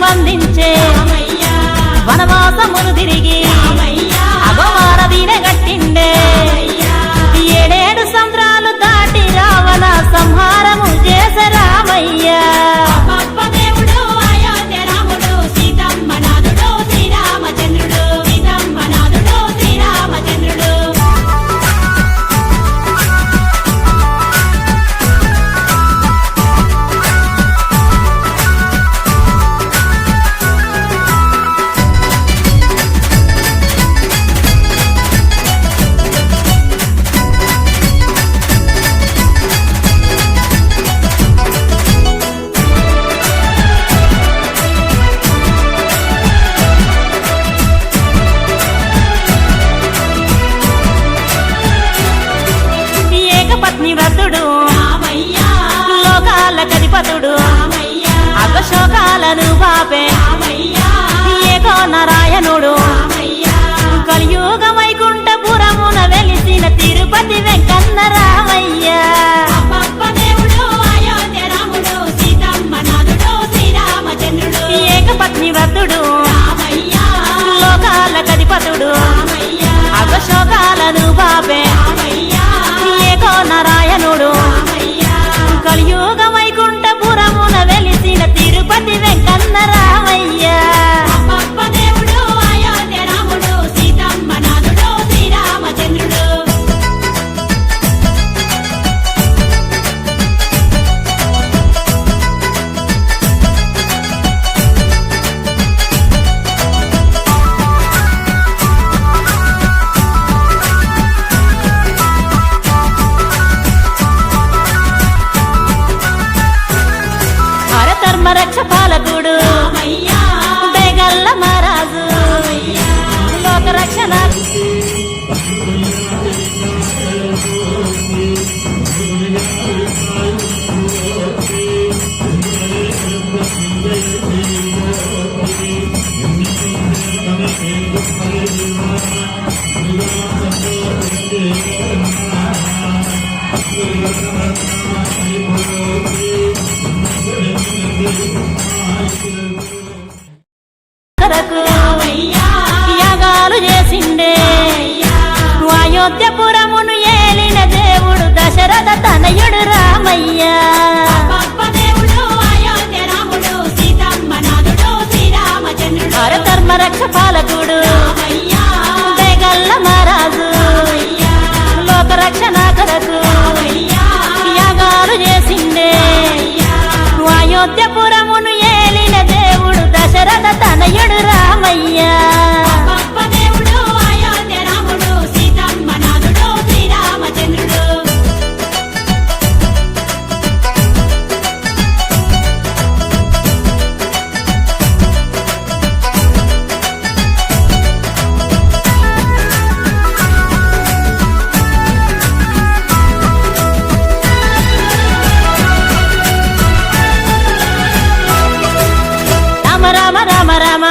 బంధించే వనవాసమును తిరిగి అగవారదీన గట్టిండే ఏడేడు సంద్రాలు దాటి రావణ సంహారము చేసే రామయ్య వ్రతుడు లోకాల కధిపతుడు అగశోకాలను బాపే ఏకో నారాయణుడు కలియుగ వైకుంఠపురమున వెలిసిన తిరుపతి వెంకన్న రామయ్య ఏకపత్ని వ్రతుడు లోకాల కధిపతుడు అగశోకాలను బాపే ఏకో నారాయణుడు కలియుగ వైకుంఠపురమున వెలిసిన తిరుపతి వెంకన్న రామయ్య రక్ష పాలకుడు బేగల్ల మహారాజు లోక రక్షణ యాగాలు చేసిండే అయోధ్యపురమును ఏలిన దేవుడు దశరథ తనయుడు రామయ్య ధర్మ రక్ష పాలకుడు బేగల్ల మహారాజు లోక రక్షణ కొరకు యాగాలు చేసిండే అయోధ్యపురమును ఏలిన దేవుడు దశరథ తనయుడు రామయ్య రామ రామ రామ